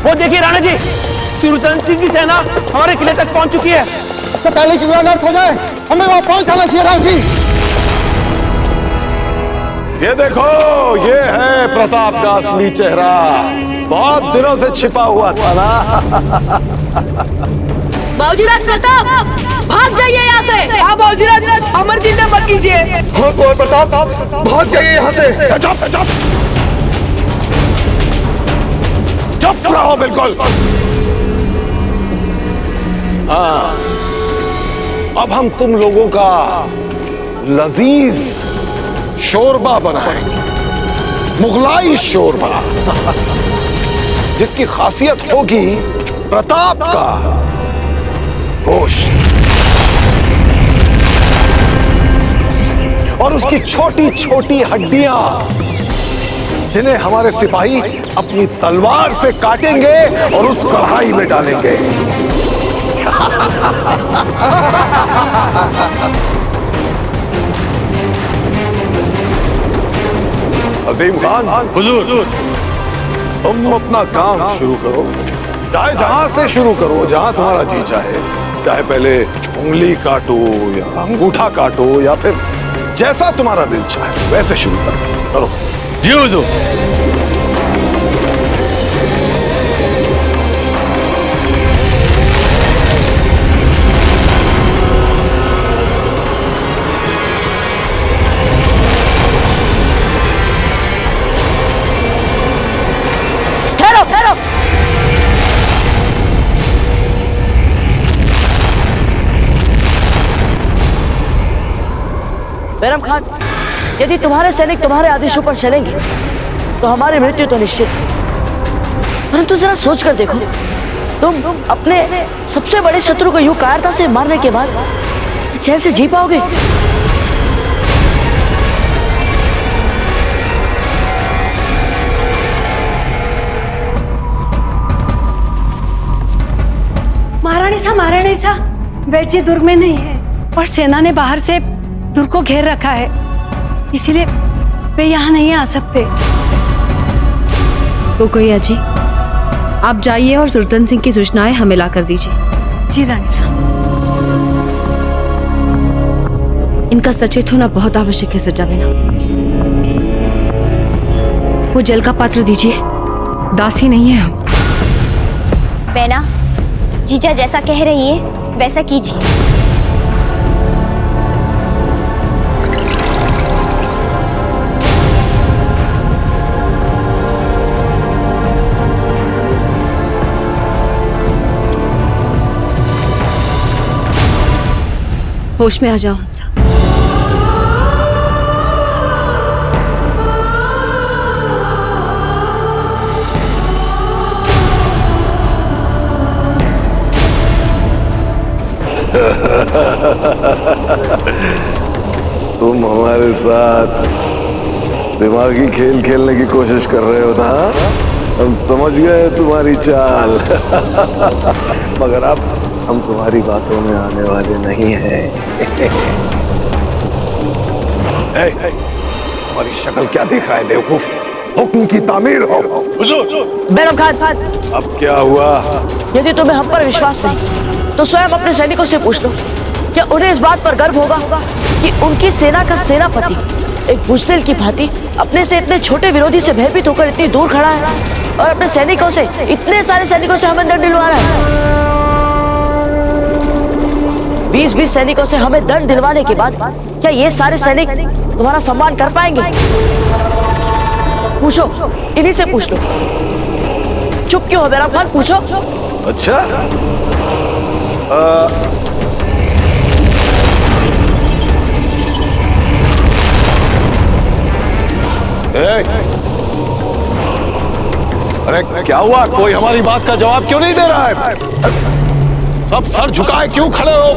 वो देखिए राणा जी, सुरतन सिंह की सेना हमारे किले तक पहुंच चुकी है। इससे पहले कि अनर्थ हो जाए, हमें वहां पहुंचाना चाहिए राज जी। ये देखो, ये है प्रताप का असली चेहरा। बहुत दिनों से छिपा हुआ था ना। बाबूजीराज प्रताप, भाग जाइए यहाँ से। हाँ बाबूजीराज, अमर चिंता मत कीजिए। हाँ कुंवर प्रताप, भाग जाइए यहाँ से। चुप रहो बिल्कुल। हाँ, अब हम तुम लोगों का लजीज शोरबा बनाएंगे, मुगलाई शोरबा, जिसकी खासियत होगी प्रताप का गोश्त और उसकी छोटी छोटी हड्डियां, जिन्हें हमारे सिपाही अपनी तलवार से काटेंगे और उस कढ़ाई में डालेंगे। अजीम खान, हुजूर, तुम अपना काम शुरू करो। चाहे जहां से शुरू करो, जहां तुम्हारा जी चाहे। चाहे पहले उंगली काटो या अंगूठा काटो, या फिर जैसा तुम्हारा दिल चाहे वैसे शुरू करो। जी हुजूर। ठहरो ठहरो। बैरम खान, यदि तुम्हारे सैनिक तुम्हारे आदेशों पर चलेंगे तो हमारी मृत्यु तो निश्चित है। परंतु जरा सोच कर देखो, तुम अपने सबसे बड़े शत्रु को यूं कायरता से मारने के बाद चैन से जी पाओगे? महारानी साहब, वैजी दुर्ग में नहीं है और सेना ने बाहर से दुर्ग को घेर रखा है, इसीलिए वे यहाँ नहीं आ सकते। कोकोया जी, आप जाइए और सुरतन सिंह की सूचनाएं हमें ला कर दीजिए। जी रानी साहब। इनका सचेत होना बहुत आवश्यक है सज्जा बिना। वो जल का पात्र दीजिए। दासी नहीं है हम। बेना, जीजा जैसा कह रही है वैसा कीजिए। होश में आ जाओ हंसा। तुम हमारे साथ दिमागी खेल खेलने की कोशिश कर रहे हो ना? हम समझ गए तुम्हारी चाल। मगर अब हम तुम्हारी बातों में आने वाले नहीं हैं। हमारी शक्ल क्या देख रहा है बेवकूफ? हुक्म की तामीर हो। हुजूर। बैरम खान, अब क्या हुआ? यदि तुम्हें हम पर विश्वास नहीं तो स्वयं अपने सैनिकों से पूछ लो, क्या उन्हें इस बात पर गर्व होगा कि उनकी सेना का सेनापति एक बुज़दिल की भांति अपने से इतने छोटे विरोधी से भयभीत होकर इतनी दूर खड़ा है और अपने सैनिकों से, इतने सारे सैनिकों से हमें दंड दिलवा रहा है। 20-20 सैनिकों से हमें दंड दिलवाने के बाद क्या ये सारे सैनिक तुम्हारा सम्मान कर पाएंगे? पूछो, इन्हीं से पूछ लो। चुप क्यों हो बैराम खान, पूछो। अच्छा, अरे क्या हुआ? कोई हमारी बात का जवाब क्यों नहीं दे रहा है? सब सर झुकाए क्यों खड़े हो?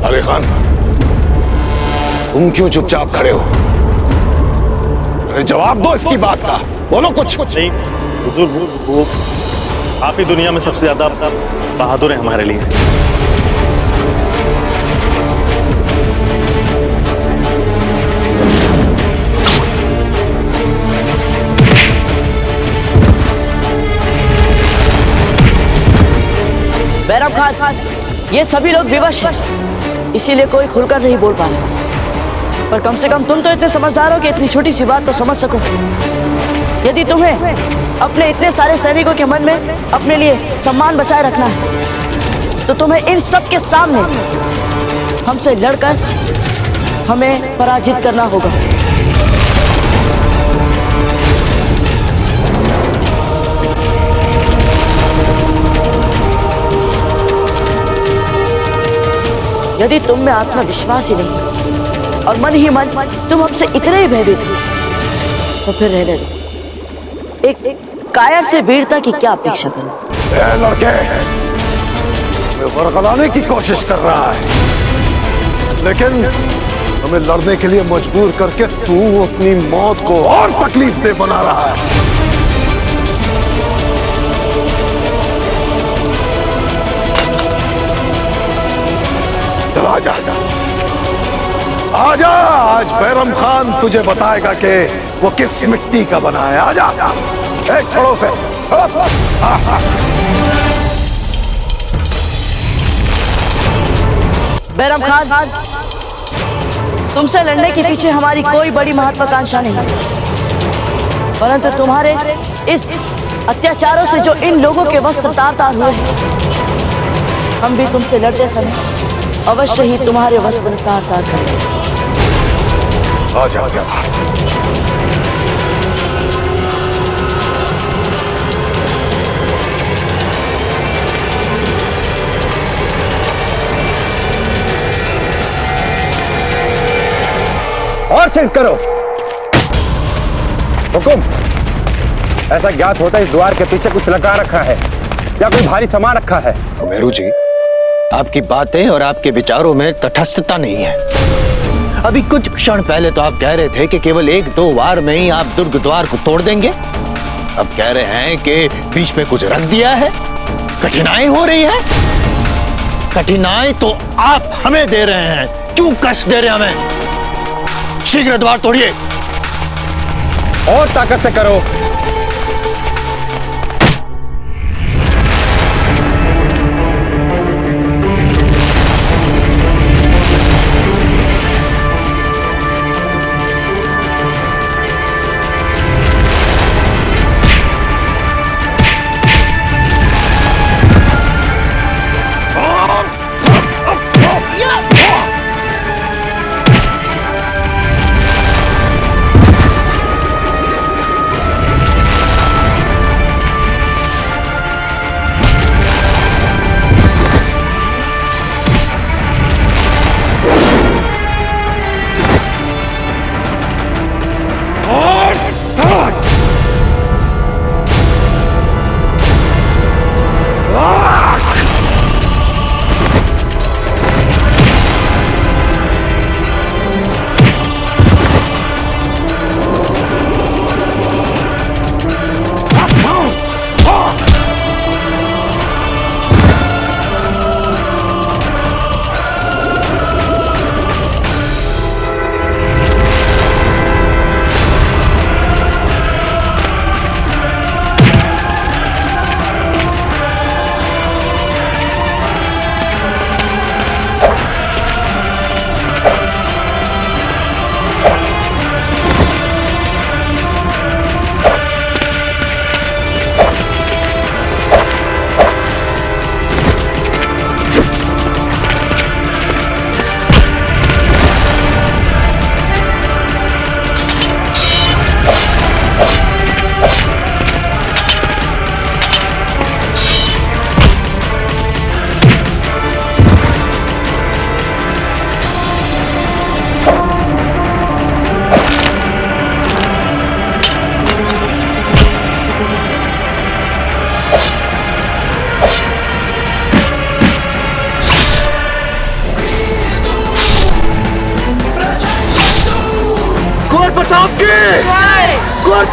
अरे खान, तुम क्यों चुपचाप खड़े हो? अरे जवाब दो इसकी बात का, बोलो कुछ। नहीं हुजूर, वो आप ही दुनिया में सबसे ज्यादा बहादुर हैं हमारे लिए। बैरम खान, ये सभी लोग विवश हैं, इसीलिए कोई खुलकर नहीं बोल पा रहे। पर कम से कम तुम तो इतने समझदार हो कि इतनी छोटी सी बात को समझ सको। यदि तुम्हें अपने इतने सारे सैनिकों के मन में अपने लिए सम्मान बचाए रखना है तो तुम्हें इन सब के सामने हमसे लड़कर हमें पराजित करना होगा। यदि तुम में आत्मविश्वास ही नहीं और मन ही मन तुम हमसे इतने ही भयभीत हो तो फिर रहने दो। एक कायर से वीरता की क्या अपेक्षा करें? लड़के, हमें वरगलाने की कोशिश कर रहा है, लेकिन हमें लड़ने के लिए मजबूर करके तू अपनी मौत को और तकलीफ दे बना रहा है। चल आजा, आजा, आज बैरम खान तुझे बताएगा कि वो किस मिट्टी का बना है। आजा, एक छोड़ो से। बैरम खान, तुमसे लड़ने के पीछे हमारी कोई बड़ी महत्वाकांक्षा नहीं, परंतु तुम्हारे इस अत्याचारों से जो इन लोगों के वस्त्र तार-तार हुए हैं, हम भी तुमसे लड़ते समय अवश्य ही तुम्हारे वस्त्र तार-तार करेंगे। आजा, आजा। और सिंह करो हुकुम। ऐसा ज्ञात होता है इस द्वार के पीछे कुछ लगा रखा है या कोई भारी सामान रखा है। मेरू जी, आपकी बातें और आपके विचारों में तटस्थता नहीं है। अभी कुछ क्षण पहले तो आप कह रहे थे कि केवल 1-2 वार में ही आप दुर्ग द्वार को तोड़ देंगे। अब कह रहे हैं कि बीच में कुछ रख दिया है, कठिनाई हो रही है। कठिनाई तो आप हमें दे रहे हैं, क्यों कष्ट दे रहे हैं हमें? शीघ्र द्वार तोड़िए और ताकत से करो।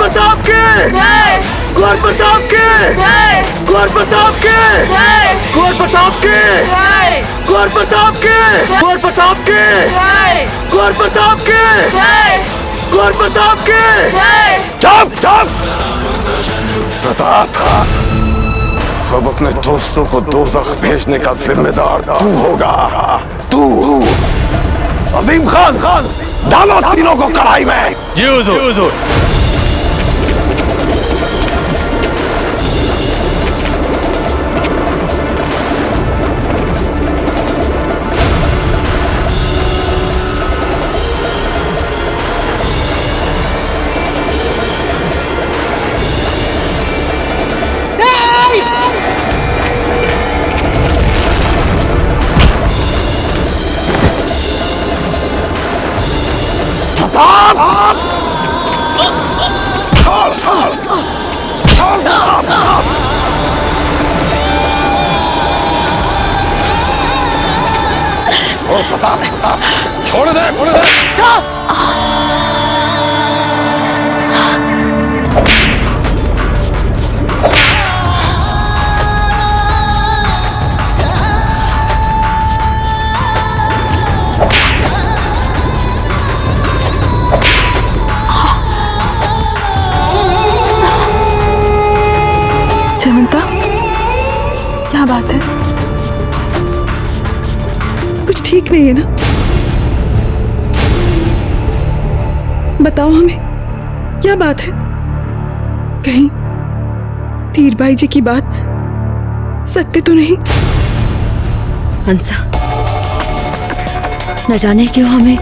प्रताप के जय, गौर प्रताप के जय, गौर प्रताप के जय, गौर प्रताप के जय, गौर प्रताप के गौर प्रताप के जय, गौर प्रताप के जय, गौर प्रताप के जय। चुप चुप प्रताप, अब अपने दोस्तों को दोज़ख भेजने का जिम्मेदार तू होगा। तू अजीम खान, डालो तीनों को कढ़ाई में। जी हुजूर। प्रताप, छोड़ छोड़ छोड़ प्रताप। प्रताप छोड़ दे, छोड़ दे। जयवंता, क्या बात है? कुछ ठीक नहीं है ना? बताओ हमें, क्या बात है? कहीं धीरबाई जी की बात सत्य तो नहीं? हंसा, न जाने क्यों हमें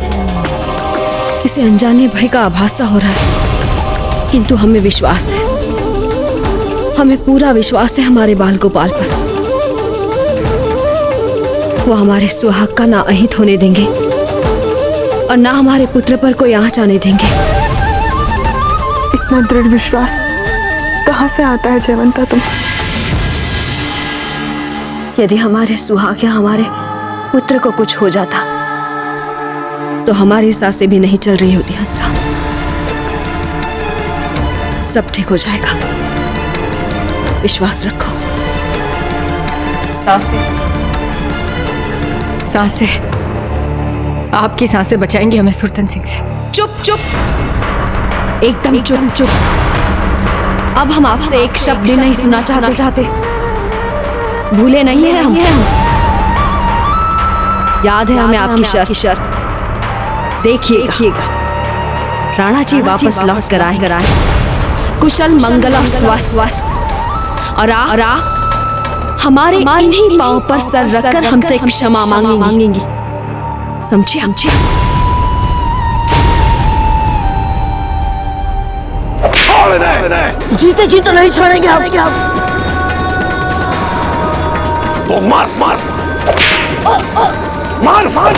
किसी अनजाने भय का आभास सा हो रहा है, किंतु हमें विश्वास है, हमें पूरा विश्वास है हमारे बाल गोपाल पर। वो हमारे सुहाग का ना अहित होने देंगे और ना हमारे पुत्र पर कोई आँच आने देंगे। इतना दृढ़ विश्वास कहाँ से आता है जयवंता तुम? यदि हमारे सुहाग या हमारे पुत्र को कुछ हो जाता तो हमारी सांसें भी नहीं चल रही होती। हंसा, सब ठीक हो जाएगा, विश्वास रखो। सांसें, आपकी सांसें बचाएंगे हमें सुरतन सिंह से। चुप चुप, एकदम चुप चुप। अब हम आपसे एक शब्द भी नहीं सुनना चाहते। भूले नहीं है हम। याद है हमें आपकी शर्त। देखिएगा, राणा जी वापस लौट कर आए, कुशल मंगल और स्वस्थ, और हमारे इन्हीं पांव पर सर रखकर हमसे क्षमा मांगेंगी। समझिए? छोड़ दे। जीते जीते नहीं छोड़ेंगे हम। तो मार मार मार मार।